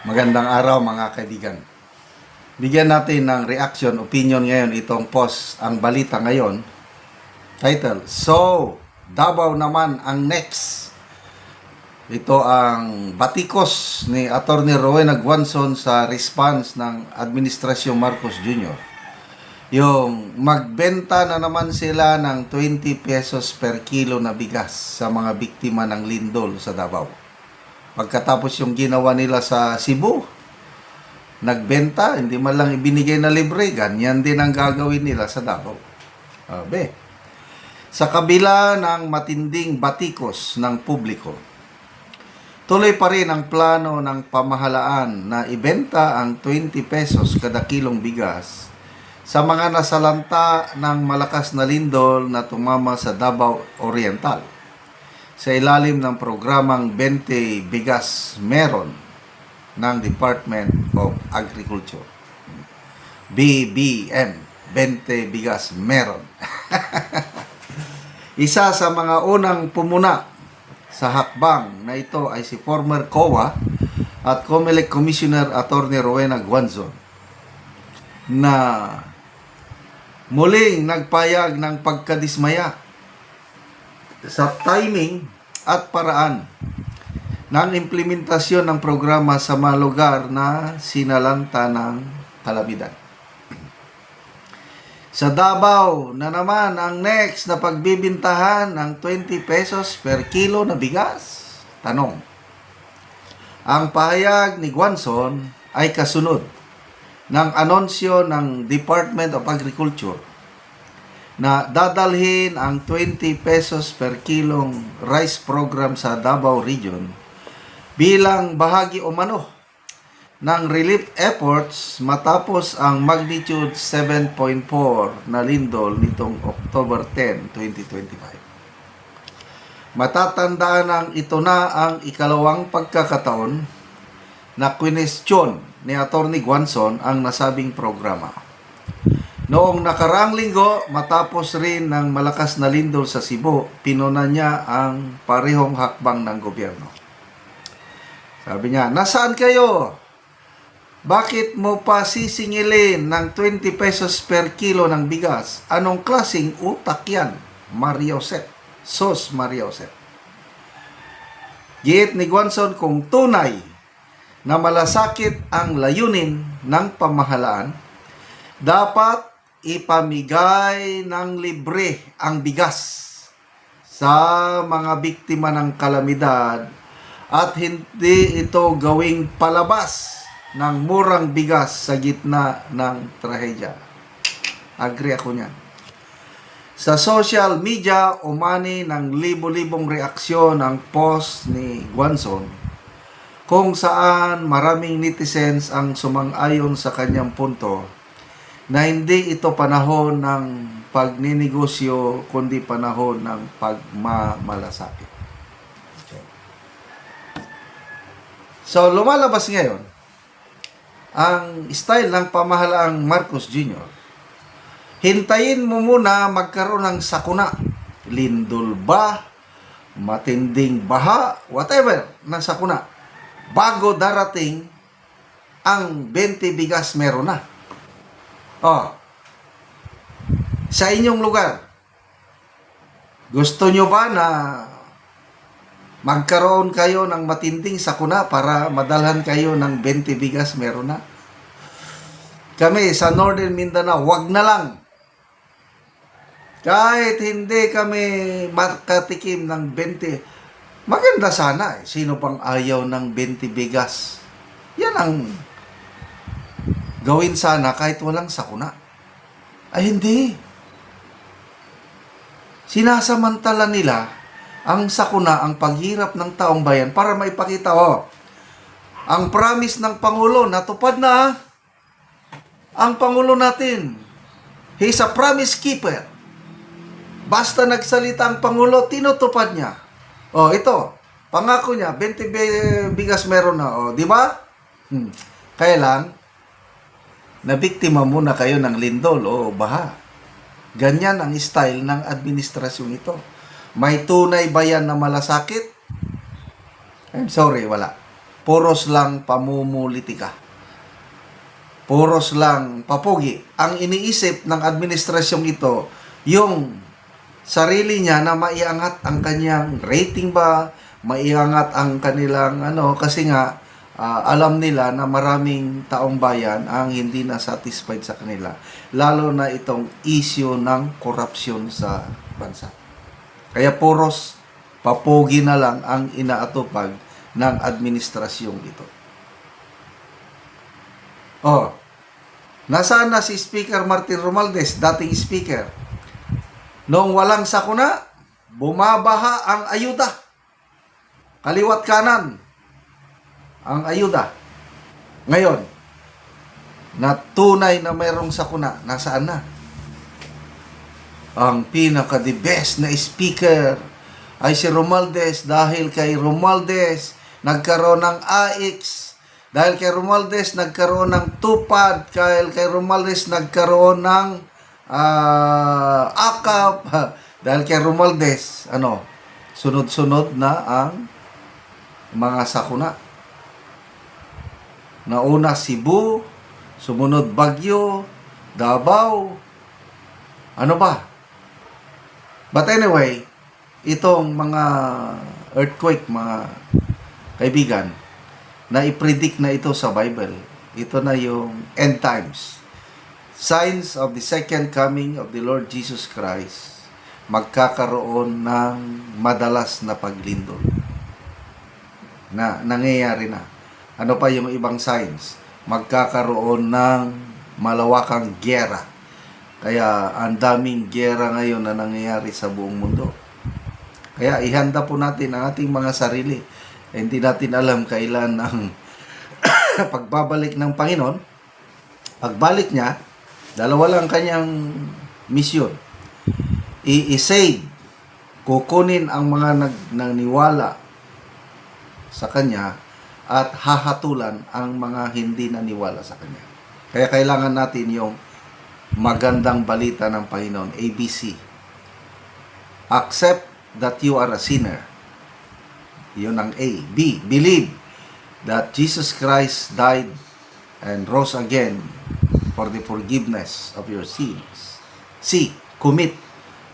Magandang araw mga kaibigan. Bigyan natin ng reaction, opinion ngayon itong post, ang balita ngayon. Title, So, Davao naman ang next. Ito ang batikos ni Atty. Rowena Guanzon sa response ng Administrasyong Marcos Jr. Yung magbenta na naman sila ng 20 pesos per kilo na bigas sa mga biktima ng lindol sa Davao. Pagkatapos yung ginawa nila sa Cebu, nagbenta, hindi man lang ibinigay na libre, ganyan din ang gagawin nila sa Davao. Abe. Sa kabila ng matinding batikos ng publiko, tuloy pa rin ang plano ng pamahalaan na ibenta ang 20 pesos kada kilong bigas sa mga nasalanta ng malakas na lindol na tumama sa Davao Oriental sa ilalim ng programang 20 Bigas Meron ng Department of Agriculture. BBM, 20 Bigas Meron. Isa sa mga unang pumuna sa hakbang na ito ay si former COA at COMELEC Commissioner Atty. Rowena Guanzon na muling nagpayag ng pagkadismaya sa timing at paraan ng implementasyon ng programa sa mga lugar na sinalanta ng kalamidad. Sa Davao na naman ang next na pagbibintahan ng 20 pesos per kilo na bigas. Tanong, ang pahayag ni Guanzon ay kasunod ng anunsyo ng Department of Agriculture na dadalhin ang 20 pesos per kilong rice program sa Davao Region bilang bahagi umano ng relief efforts matapos ang magnitude 7.4 na lindol nitong October 10, 2025. Matatandaan ang ito na ang ikalawang pagkakataon na kwinestyon ni Atty. Guanzon ang nasabing programa. Noong nakaraang linggo, matapos rin ng malakas na lindol sa Cebu, pinuna niya ang parehong hakbang ng gobyerno. Sabi niya, nasaan kayo? Bakit mo pa sisingilin ng 20 pesos per kilo ng bigas? Anong klaseng utak yan? Mariosep. Sos Mariosep. Giit ni Guanzon kung tunay na malasakit ang layunin ng pamahalaan, dapat ipamigay ng libre ang bigas sa mga biktima ng kalamidad at hindi ito gawing palabas ng murang bigas sa gitna ng trahedya. Agree ako niyan. Sa social media, umani ng libo-libong reaksyon ang post ni Guanzon kung saan maraming netizens ang sumang-ayon sa kanyang punto na hindi ito panahon ng pagninegosyo kundi panahon ng pagmamalasakit. So, lumalabas ngayon ang style ng pamahalaang Marcos Jr. Hintayin mo muna magkaroon ng sakuna, lindol ba, matinding baha, whatever na sakuna, bago darating ang 20 bigas meron na. Sa inyong lugar, gusto nyo ba na magkaroon kayo ng matinding sakuna para madalhan kayo ng 20 bigas meron na? Kami sa Northern Mindanao, wag na lang. Kahit hindi kami makatikim ng 20, maganda sana. Sino pang ayaw ng 20 bigas? Yan ang gawin sana kahit walang sakuna. Ay hindi. Sinasamantala nila ang sakuna, ang paghirap ng taong bayan para maipakita, ang promise ng Pangulo, natupad na. Ang Pangulo natin, he's a promise keeper. Basta nagsalita ang Pangulo, tinutupad niya. Ito, pangako niya, 20 bigas meron na. Di ba? Kaya lang, nabiktima muna kayo ng lindol o baha. Ganyan ang style ng administrasyon ito. May tunay ba yan na malasakit? I'm sorry, wala. puros lang pamumulitika. Puros lang papugi. Ang iniisip ng administrasyong ito, yung sarili niya na maiangat ang kanyang rating ba, maiangat ang kanilang kasi nga alam nila na maraming taong bayan ang hindi na satisfied sa kanila, lalo na itong issue ng korupsyon sa bansa. Kaya puros papogi na lang ang inaatupag ng administrasyong ito. Nasaan na si Speaker Martin Romualdez, dating speaker? Noong walang sakuna, bumabaha ang ayuda. Kaliwat kanan ang ayuda. Ngayon, na tunay na mayroong sakuna, nasaan na? Ang pinaka-the best na speaker ay si Romualdez, dahil kay Romualdez nagkaroon ng AX, dahil kay Romualdez nagkaroon ng tupad, dahil kay Romualdez nagkaroon ng akap, dahil kay Romualdez, sunod-sunod na ang mga sakuna. Nauna Cebu, sumunod Baguio, Davao, ano ba? But anyway, itong mga earthquake, mga kaibigan, na i-predict na ito sa Bible. Ito na yung end times. Signs of the second coming of the Lord Jesus Christ. Magkakaroon ng madalas na paglindol. Na nangyayari na. Ano pa yung ibang signs? Magkakaroon ng malawakang giyera. Kaya ang daming giyera ngayon na nangyayari sa buong mundo. Kaya ihanda po natin ang ating mga sarili. Hindi natin alam kailan ang pagbabalik ng Panginoon. Pagbalik niya, dalawa lang kanyang misyon. I-save, kukunin ang mga naniwala sa kanya at hahatulan ang mga hindi naniwala sa kanya. Kaya kailangan natin yung magandang balita ng Panginoon, ABC. Accept that you are a sinner. Yun ang A. B. Believe that Jesus Christ died and rose again for the forgiveness of your sins. C. Commit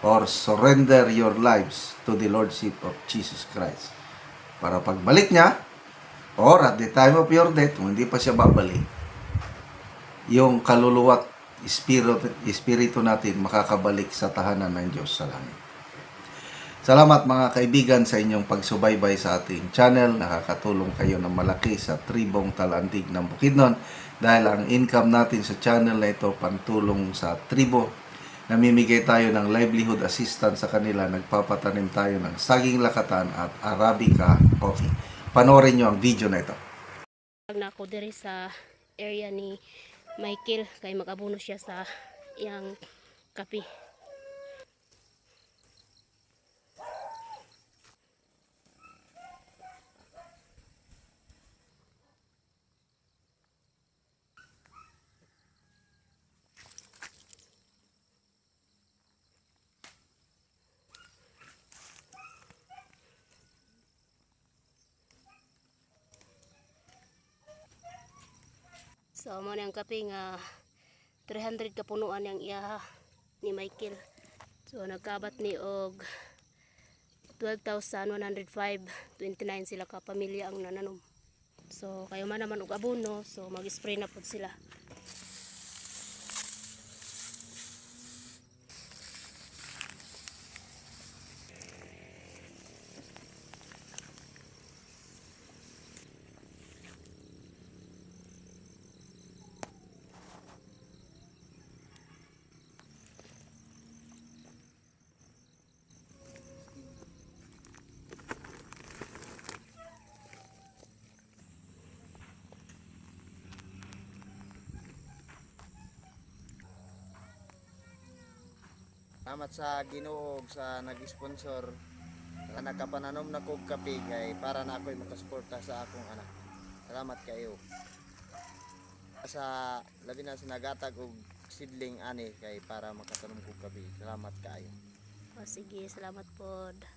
or surrender your lives to the Lordship of Jesus Christ. Para pagbalik niya, or at the time of your death, kung hindi pa siya babalik, yung kaluluwa at espiritu natin makakabalik sa tahanan ng Diyos sa langit. Salamat mga kaibigan sa inyong pagsubaybay sa ating channel. Nakakatulong kayo ng malaki sa tribong Talandig ng Bukidnon dahil ang income natin sa channel na ito pantulong sa tribo. Namimigay tayo ng livelihood assistance sa kanila. Nagpapatanim tayo ng saging lakatan at Arabica coffee. Panoorin nyo ang video na ito. Na ako diri sa area ni Michael kay mag-abono siya sa iyang kape. So mo nang kape nga 300 ka punuan yang iya ni Michael. So nagkabat ni og 12,105.29 sila ka pamilya ang nananom. So kayo man naman og abono, so mag-spray na pud sila. Salamat sa Ginoo sa nag-sponsor sa nagkapananom na kog kape kay para na ako'y makasuporta sa akong anak. Salamat kayo. Sa labi na sa nagatag og sidling ani kay para makatanom kog kape. Salamat kayo. O sige, salamat pod.